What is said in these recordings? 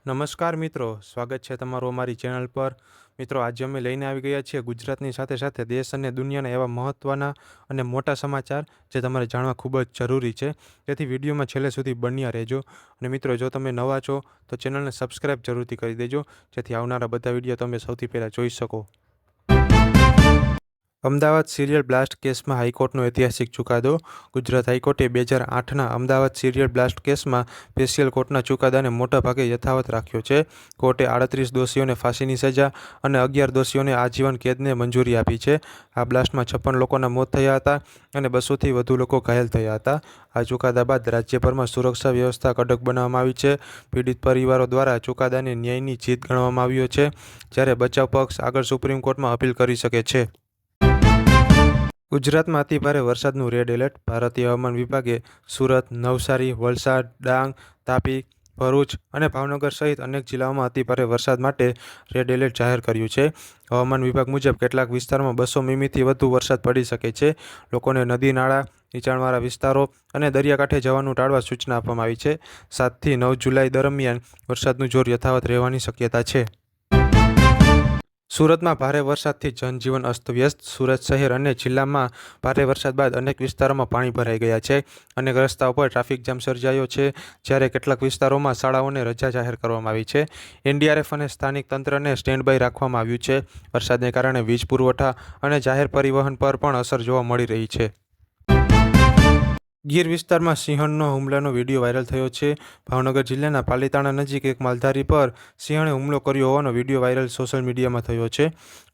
નમસ્કાર મિત્રો, સ્વાગત છે તમારું અમારી ચેનલ પર. મિત્રો, આજે અમે લઈને આવી ગયા છીએ ગુજરાતની સાથે સાથે દેશ અને દુનિયાના એવા મહત્ત્વના અને મોટા સમાચાર જે તમારે જાણવા ખૂબ જ જરૂરી છે. તેથી વિડીયોમાં છેલ્લે સુધી બન્યા રહેજો. અને મિત્રો, જો તમે નવા છો તો ચેનલને સબસ્ક્રાઈબ જરૂરથી કરી દેજો, જેથી આવનારા બધા વિડીયો તમે સૌથી પહેલાં જોઈ શકો. અમદાવાદ સિરિયલ બ્લાસ્ટ કેસમાં હાઈકોર્ટનો ઐતિહાસિક ચુકાદો. ગુજરાત હાઈકોર્ટે 2008ના અમદાવાદ સિરિયલ બ્લાસ્ટ કેસમાં સ્પેશિયલ કોર્ટના ચુકાદાને મોટાભાગે યથાવત રાખ્યો છે. કોર્ટે 38 દોષીઓને ફાંસીની સજા અને 11 દોષીઓને આજીવન કેદને મંજૂરી આપી છે. આ બ્લાસ્ટમાં 56 લોકોના મોત થયા હતા અને 200થી વધુ લોકો ઘાયલ થયા હતા. આ ચુકાદા બાદ રાજ્યભરમાં સુરક્ષા વ્યવસ્થા કડક બનાવવામાં આવી છે. પીડિત પરિવારો દ્વારા ચુકાદાને ન્યાયની જીત ગણવામાં આવ્યો છે, જ્યારે બચાવ પક્ષ આગળ સુપ્રીમ કોર્ટમાં અપીલ કરી શકે છે. ગુજરાતમાં અતિભારે વરસાદનું રેડ એલર્ટ. ભારતીય હવામાન વિભાગે સુરત, નવસારી, વલસાડ, ડાંગ, તાપી, ભરૂચ અને ભાવનગર સહિત અનેક જિલ્લાઓમાં અતિભારે વરસાદ માટે રેડ એલર્ટ જાહેર કર્યું છે. હવામાન વિભાગ મુજબ કેટલાક વિસ્તારોમાં 200 મીમીથી વધુ વરસાદ પડી શકે છે. લોકોને નદી, નાળા, નીચાણવાળા વિસ્તારો અને દરિયાકાંઠે જવાનું ટાળવા સૂચના આપવામાં આવી છે. 7થી 9 જુલાઈ દરમિયાન વરસાદનું જોર યથાવત રહેવાની શક્યતા છે. સુરતમાં ભારે વરસાદથી જનજીવન અસ્તવ્યસ્ત. સુરત શહેર અને જિલ્લામાં ભારે વરસાદ બાદ અનેક વિસ્તારોમાં પાણી ભરાઈ ગયા છે. અનેક રસ્તાઓ પર ટ્રાફિક જામ સર્જાયો છે, જ્યારે કેટલાક વિસ્તારોમાં શાળાઓને રજા જાહેર કરવામાં આવી છે. એનડીઆરએફ અને સ્થાનિક તંત્રને સ્ટેન્ડ બાય રાખવામાં આવ્યું છે. વરસાદને કારણે વીજ પુરવઠા અને જાહેર પરિવહન પર પણ અસર જોવા મળી રહી છે. ગીર વિસ્તારમાં સિંહણનો હુમલાનો વિડીયો વાયરલ થયો છે. ભાવનગર જિલ્લાના પાલીતાણા નજીક એક માલધારી પર સિંહણે હુમલો કર્યો હોવાનો વિડીયો વાયરલ સોશિયલ મીડિયામાં થયો છે.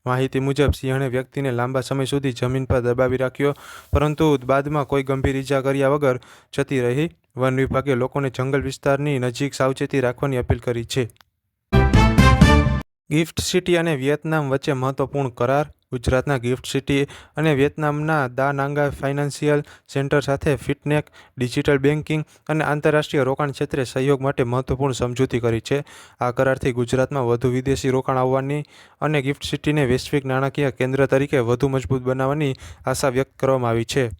માહિતી મુજબ સિંહણે વ્યક્તિને લાંબા સમય સુધી જમીન પર દબાવી રાખ્યો, પરંતુ બાદમાં કોઈ ગંભીર ઈજા કર્યા વગર જતી રહી. વન વિભાગે લોકોને જંગલ વિસ્તારની નજીક સાવચેતી રાખવાની અપીલ કરી છે. ગિફ્ટ સિટી અને વિયેતનામ વચ્ચે મહત્વપૂર્ણ કરાર. ગુજરાતના ગિફ્ટ સિટી અને વિયેતનામના દા નાંગા ફાઇનાન્શિયલ સેન્ટર સાથે ફિનટેક, ડિજિટલ બેન્કિંગ અને આંતરરાષ્ટ્રીય રોકાણ ક્ષેત્રે સહયોગ માટે મહત્વપૂર્ણ સમજૂતી કરી છે. આ કરારથી ગુજરાતમાં વધુ વિદેશી રોકાણ આવવાની અને ગિફ્ટ સિટીને વૈશ્વિક નાણાકીય કેન્દ્ર તરીકે વધુ મજબૂત બનાવવાની આશા વ્યક્ત કરવામાં આવી છે.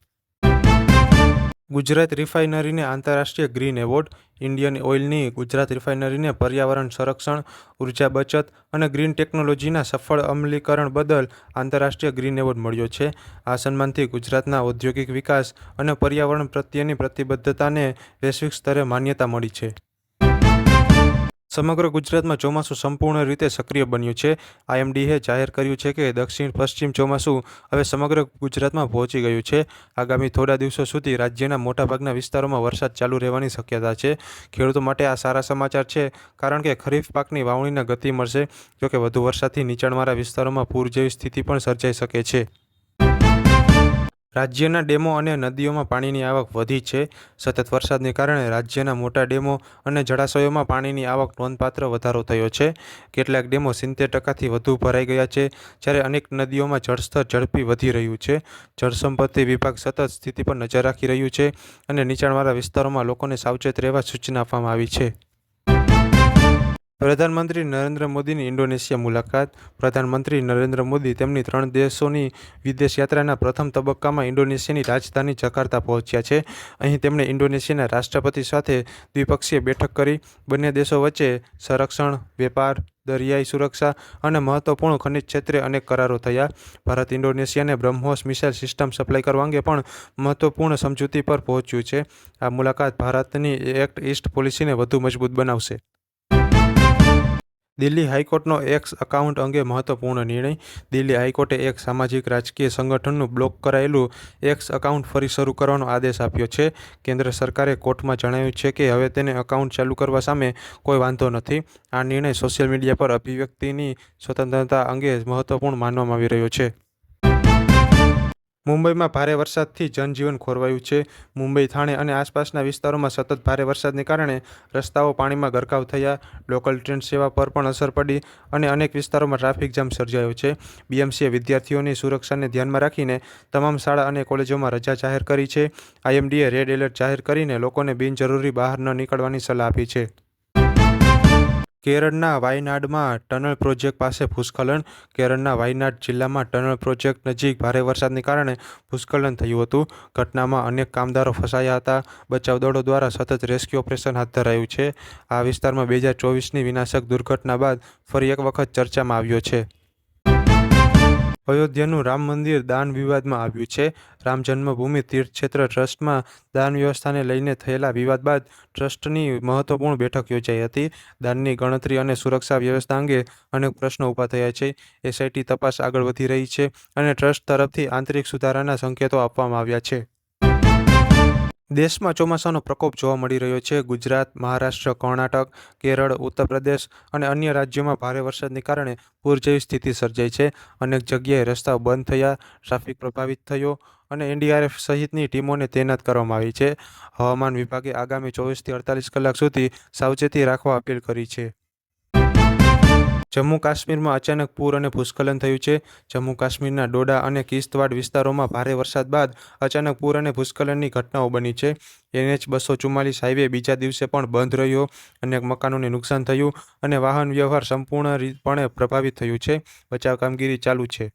ગુજરાત રિફાઇનરીને આંતરરાષ્ટ્રીય ગ્રીન એવોર્ડ. ઇન્ડિયન ઓઇલની ગુજરાત રિફાઇનરીને પર્યાવરણ સંરક્ષણ, ઉર્જા બચત અને ગ્રીન ટેકનોલોજીના સફળ અમલીકરણ બદલ આંતરરાષ્ટ્રીય ગ્રીન એવોર્ડ મળ્યો છે. આ સન્માનથી ગુજરાતના ઔદ્યોગિક વિકાસ અને પર્યાવરણ પ્રત્યેની પ્રતિબદ્ધતાને વૈશ્વિક સ્તરે માન્યતા મળી છે. સમગ્ર ગુજરાતમાં ચોમાસું સંપૂર્ણ રીતે સક્રિય બન્યું છે. આઈએમડીએ જાહેર કર્યું છે કે દક્ષિણ પશ્ચિમ ચોમાસું હવે સમગ્ર ગુજરાતમાં પહોંચી ગયું છે. આગામી થોડા દિવસો સુધી રાજ્યના મોટાભાગના વિસ્તારોમાં વરસાદ ચાલુ રહેવાની શક્યતા છે. ખેડૂતો માટે આ સારા સમાચાર છે, કારણ કે ખરીફ પાકની વાવણીને ગતિ મળશે. જોકે વધુ વરસાદથી નીચાણવાળા વિસ્તારોમાં પૂર જેવી સ્થિતિ પણ સર્જાઈ શકે છે. રાજ્યના ડેમો અને નદીઓમાં પાણીની આવક વધી છે. સતત વરસાદને કારણે રાજ્યના મોટા ડેમો અને જળાશયોમાં પાણીની આવક નોંધપાત્ર વધારો થયો છે. કેટલાક ડેમો 70% વધુ ભરાઈ ગયા છે, જ્યારે અનેક નદીઓમાં જળસ્તર ઝડપી વધી રહ્યું છે. જળસંપત્તિ વિભાગ સતત સ્થિતિ પર નજર રાખી રહ્યું છે અને નીચાણવાળા વિસ્તારોમાં લોકોને સાવચેત રહેવા સૂચના આપવામાં આવી છે. પ્રધાનમંત્રી નરેન્દ્ર મોદીની ઇન્ડોનેશિયા મુલાકાત. પ્રધાનમંત્રી નરેન્દ્ર મોદી તેમની 3 દેશોની વિદેશ યાત્રાના પ્રથમ તબક્કામાં ઇન્ડોનેશિયાની રાજધાની જકાર્તા પહોંચ્યા છે. અહીં તેમણે ઇન્ડોનેશિયાના રાષ્ટ્રપતિ સાથે દ્વિપક્ષીય બેઠક કરી. બંને દેશો વચ્ચે સંરક્ષણ, વેપાર, દરિયાઈ સુરક્ષા અને મહત્વપૂર્ણ ખનિજ ક્ષેત્રે અનેક કરારો થયા. ભારત ઇન્ડોનેશિયાને બ્રહ્મોસ મિસાઇલ સિસ્ટમ સપ્લાય કરવા અંગે પણ મહત્વપૂર્ણ સમજૂતી પર પહોંચ્યું છે. આ મુલાકાત ભારતની એક્ટ ઈસ્ટ પોલિસીને વધુ મજબૂત બનાવશે. દિલ્હી હાઈકોર્ટનો એક્સ એકાઉન્ટ અંગે મહત્વપૂર્ણ નિર્ણય. દિલ્હી હાઈકોર્ટે એક સામાજિક રાજકીય સંગઠનનું બ્લોક કરાયેલું એક્સ એકાઉન્ટ ફરી શરૂ કરવાનો આદેશ આપ્યો છે. કેન્દ્ર સરકારે કોર્ટમાં જણાવ્યું છે કે હવે તેને એકાઉન્ટ ચાલુ કરવા સામે કોઈ વાંધો નથી. આ નિર્ણય સોશિયલ મીડિયા પર અભિવ્યક્તિની સ્વતંત્રતા અંગે મહત્વપૂર્ણ માનવામાં આવી રહ્યો છે. મુંબઈમાં ભારે વરસાદથી જનજીવન ખોરવાયું છે. મુંબઈ, થાણે અને આસપાસના વિસ્તારોમાં સતત ભારે વરસાદને કારણે રસ્તાઓ પાણીમાં ગરકાવ થયા. લોકલ ટ્રેન સેવા પર પણ અસર પડી અને અનેક વિસ્તારોમાં ટ્રાફિક જામ સર્જાયો છે. બીએમસીએ વિદ્યાર્થીઓની સુરક્ષાને ધ્યાનમાં રાખીને તમામ શાળા અને કોલેજોમાં રજા જાહેર કરી છે. આઈએમડીએ રેડ એલર્ટ જાહેર કરીને લોકોને બિનજરૂરી બહાર ન નીકળવાની સલાહ આપી છે. કેરળના વાયનાડમાં ટનલ પ્રોજેક્ટ પાસે ભૂસ્ખલન. કેરળના વાયનાડ જિલ્લામાં ટનલ પ્રોજેક્ટ નજીક ભારે વરસાદને કારણે ભૂસ્ખલન થયું હતું. ઘટનામાં અનેક કામદારો ફસાયા હતા. બચાવ દળો દ્વારા સતત રેસ્ક્યુ ઓપરેશન હાથ ધરાયું છે. આ વિસ્તારમાં 2024ની વિનાશક દુર્ઘટના બાદ ફરી એક વખત ચર્ચામાં આવ્યો છે. અયોધ્યાનું રામ મંદિર દાન વિવાદમાં આવ્યું છે. રામ જન્મભૂમિ તીર્થક્ષેત્ર ટ્રસ્ટમાં દાન વ્યવસ્થાને લઈને થયેલા વિવાદ બાદ ટ્રસ્ટની મહત્વપૂર્ણ બેઠક યોજાઈ હતી. દાનની ગણતરી અને સુરક્ષા વ્યવસ્થા અંગે અનેક પ્રશ્નો ઊભા થયા છે. એસઆઈટી તપાસ આગળ વધી રહી છે અને ટ્રસ્ટ તરફથી આંતરિક સુધારાના સંકેતો આપવામાં આવ્યા છે. દેશમાં ચોમાસાનો પ્રકોપ જોવા મળી રહ્યો છે. ગુજરાત, મહારાષ્ટ્ર, કર્ણાટક, કેરળ, ઉત્તર પ્રદેશ અને અન્ય રાજ્યોમાં ભારે વરસાદને કારણે પૂર જેવી સ્થિતિ સર્જાઈ છે. અનેક જગ્યાએ રસ્તાઓ બંધ થયા, ટ્રાફિક પ્રભાવિત થયો અને એનડીઆરએફ સહિતની ટીમોને તૈનાત કરવામાં આવી છે. હવામાન વિભાગે આગામી 24થી 48 કલાક સુધી સાવચેતી રાખવા અપીલ કરી છે. જમ્મુ કાશ્મીરમાં અચાનક પૂર અને ભૂસ્ખલન થયું છે. જમ્મુ કાશ્મીરના ડોડા અને કિશ્તવાડ વિસ્તારોમાં ભારે વરસાદ બાદ અચાનક પૂર અને ભૂસ્ખલનની ઘટનાઓ બની છે. NH-244 હાઈવે બીજા દિવસે પણ બંધ રહ્યો. અનેક મકાનોને નુકસાન થયું અને વાહન વ્યવહાર સંપૂર્ણપણે પ્રભાવિત થયું છે. બચાવ કામગીરી ચાલુ છે.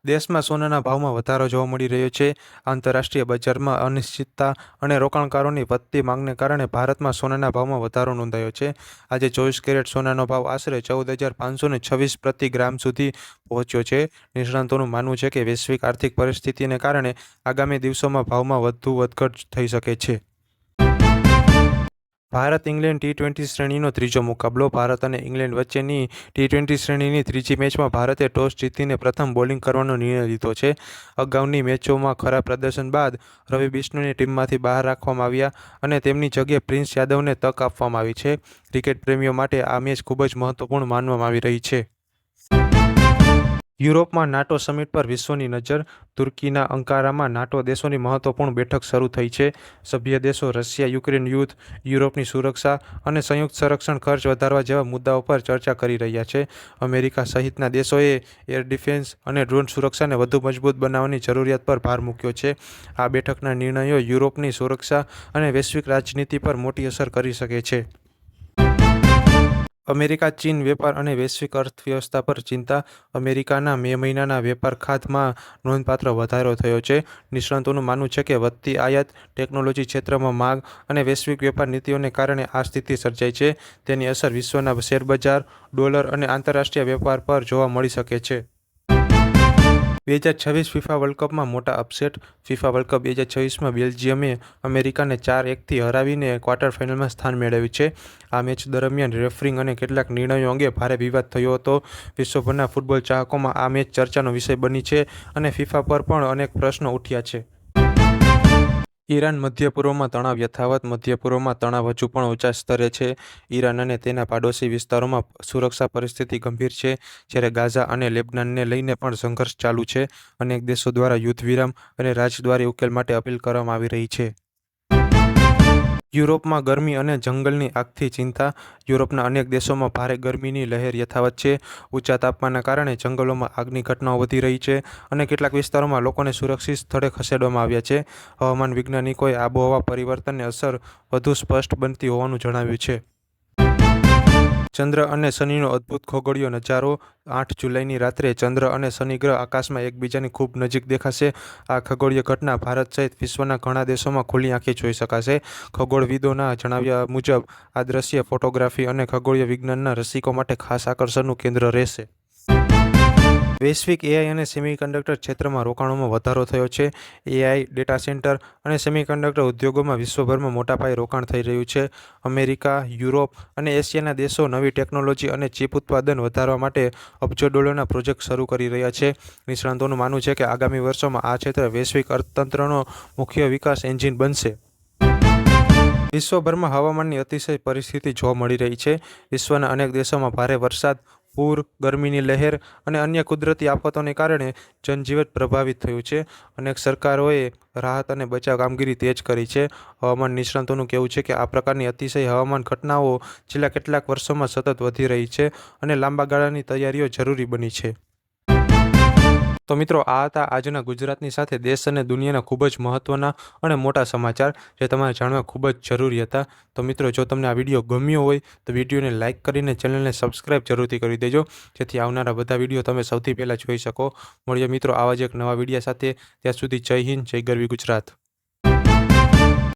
દેશમાં સોનાના ભાવમાં વધારો જોવા મળી રહ્યો છે. આંતરરાષ્ટ્રીય બજારમાં અનિશ્ચિતતા અને રોકાણકારોની વધતી માંગને કારણે ભારતમાં સોનાના ભાવમાં વધારો નોંધાયો છે. આજે 24 કેરેટ સોનાનો ભાવ આશરે 14,526 પ્રતિ ગ્રામ સુધી પહોંચ્યો છે. નિષ્ણાતોનું માનવું છે કે વૈશ્વિક આર્થિક પરિસ્થિતિને કારણે આગામી દિવસોમાં ભાવમાં વધુ વધઘટ થઈ શકે છે. ભારત ઇંગ્લેન્ડ ટી-20 શ્રેણીનો ત્રીજો મુકાબલો. ભારત અને ઇંગ્લેન્ડ વચ્ચેની ટી-20 શ્રેણીની ત્રીજી મેચમાં ભારતે ટોસ જીતીને પ્રથમ બોલિંગ કરવાનો નિર્ણય લીધો છે. અગાઉની મેચોમાં ખરાબ પ્રદર્શન બાદ રવિ બિશ્નોઈને ટીમમાંથી બહાર રાખવામાં આવ્યા અને તેમની જગ્યાએ પ્રિન્સ યાદવને તક આપવામાં આવી છે. ક્રિકેટ પ્રેમીઓ માટે આ મેચ ખૂબ જ મહત્વપૂર્ણ માનવામાં આવી રહી છે. યુરોપમાં નાટો સમિટ પર વિશ્વની નજર. તુર્કીના અંકારામાં નાટો દેશોની મહત્વપૂર્ણ બેઠક શરૂ થઈ છે. સભ્ય દેશો રશિયા-યુક્રેન યુદ્ધ, યુરોપની સુરક્ષા અને સંયુક્ત સંરક્ષણ ખર્ચ વધારવા જેવા મુદ્દાઓ પર ચર્ચા કરી રહ્યા છે. અમેરિકા સહિતના દેશોએ એર ડિફેન્સ અને ડ્રોન સુરક્ષાને વધુ મજબૂત બનાવવાની જરૂરિયાત પર ભાર મૂક્યો છે. આ બેઠકના નિર્ણયો યુરોપની સુરક્ષા અને વૈશ્વિક રાજનીતિ પર મોટી અસર કરી શકે છે. અમેરિકા-ચીન વેપાર અને વૈશ્વિક અર્થવ્યવસ્થા પર ચિંતા. અમેરિકાના મે મહિનાના વેપાર ખાધમાં નોંધપાત્ર વધારો થયો છે. નિષ્ણાતોનું માનવું છે કે વધતી આયાત, ટેકનોલોજી ક્ષેત્રમાં માંગ અને વૈશ્વિક વેપાર નીતિઓને કારણે આ સ્થિતિ સર્જાઈ છે. તેની અસર વિશ્વના શેરબજાર, ડોલર અને આંતરરાષ્ટ્રીય વેપાર પર જોવા મળી શકે છે. 2026 ફિફા વર્લ્ડ કપમાં મોટા અપસેટ. ફિફા વર્લ્ડ કપ 2026માં બેલ્જિયમે અમેરિકાને 4-1થી હરાવીને ક્વાર્ટર ફાઇનલમાં સ્થાન મેળવ્યું છે. આ મેચ દરમિયાન રેફરિંગ અને કેટલાક નિર્ણયો અંગે ભારે વિવાદ થયો હતો. વિશ્વભરના ફૂટબોલ ચાહકોમાં આ મેચ ચર્ચાનો વિષય બની છે અને ફિફા પર પણ અનેક પ્રશ્નો ઉઠ્યા છે. ઈરાન. મધ્ય પૂર્વમાં તણાવ યથાવત. મધ્ય પૂર્વમાં તણાવ હજુ પણ ઊંચા સ્તરે છે. ઈરાન અને તેના પાડોશી વિસ્તારોમાં સુરક્ષા પરિસ્થિતિ ગંભીર છે, જ્યારે ગાઝા અને લેબનાનને લઈને પણ સંઘર્ષ ચાલુ છે. અનેક દેશો દ્વારા યુદ્ધ વિરામ અને રાજદ્વારી ઉકેલ માટે અપીલ કરવામાં આવી રહી છે. યુરોપમાં ગરમી અને જંગલની આગથી ચિંતા. યુરોપના અનેક દેશોમાં ભારે ગરમીની લહેર યથાવત છે. ઊંચા તાપમાનના કારણે જંગલોમાં આગની ઘટનાઓ વધી રહી છે અને કેટલાક વિસ્તારોમાં લોકોને સુરક્ષિત સ્થળે ખસેડવામાં આવ્યા છે. હવામાન વૈજ્ઞાનિકોએ આબોહવા પરિવર્તનની અસર વધુ સ્પષ્ટ બનતી હોવાનું જણાવ્યું છે. ચંદ્ર અને શનિનો અદ્ભુત ખગોળીય નજારો. 8 જુલાઈની રાત્રે ચંદ્ર અને શનિ ગ્રહ આકાશમાં એકબીજાની ખૂબ નજીક દેખાશે. આ ખગોળીય ઘટના ભારત સહિત વિશ્વના ઘણા દેશોમાં ખુલ્લી આંખે જોઈ શકાશે. ખગોળવિદોના જણાવ્યા મુજબ આ દ્રશ્ય ફોટોગ્રાફી અને ખગોળીય વિજ્ઞાનના રસિકો માટે ખાસ આકર્ષણનું કેન્દ્ર રહેશે. વૈશ્વિક એઆઈ અને સેમિકન્ડક્ટર ક્ષેત્રમાં રોકાણોમાં વધારો થયો છે. એઆઈ, ડેટા સેન્ટર અને સેમિકન્ડક્ટર ઉદ્યોગોમાં વિશ્વભરમાં મોટા પાયે રોકાણ થઈ રહ્યું છે. અમેરિકા, યુરોપ અને એશિયાના દેશો નવી ટેકનોલોજી અને ચિપ ઉત્પાદન વધારવા માટે અબજો ડોલરના પ્રોજેક્ટ શરૂ કરી રહ્યા છે. નિષ્ણાતોનું માનવું છે કે આગામી વર્ષોમાં આ ક્ષેત્ર વૈશ્વિક અર્થતંત્રનો મુખ્ય વિકાસ એન્જિન બનશે. વિશ્વભરમાં હવામાનની અતિશય પરિસ્થિતિ જોવા મળી રહી છે. વિશ્વના અનેક દેશોમાં ભારે વરસાદ, પૂર, ગરમીની લહેર અને અન્ય કુદરતી આફતોને કારણે જનજીવન પ્રભાવિત થયું છે. અનેક સરકારોએ રાહત અને બચાવ કામગીરી તેજ કરી છે. હવામાન નિષ્ણાતોનું કહેવું છે કે આ પ્રકારની અતિશય હવામાન ઘટનાઓ છેલ્લા કેટલાક વર્ષોમાં સતત વધી રહી છે અને લાંબા ગાળાની તૈયારીઓ જરૂરી બની છે. તો મિત્રો આ હતા આજના ગુજરાતની સાથે દેશ અને દુનિયાના ખૂબ જ મહત્ત્વના અને મોટા સમાચાર જે તમારે જાણવા ખૂબ જ જરૂરી હતા. તો મિત્રો જો તમને આ વિડીયો ગમ્યો હોય તો વિડીયોને લાઇક કરીને ચેનલને સબસ્ક્રાઈબ જરૂરથી કરી દેજો, જેથી આવનારા બધા વિડીયો તમે સૌથી પહેલાં જોઈ શકો. મળીએ મિત્રો આવા જ એક નવા વિડીયો સાથે. ત્યાં સુધી જય હિન્દ, જય ગરવી ગુજરાત.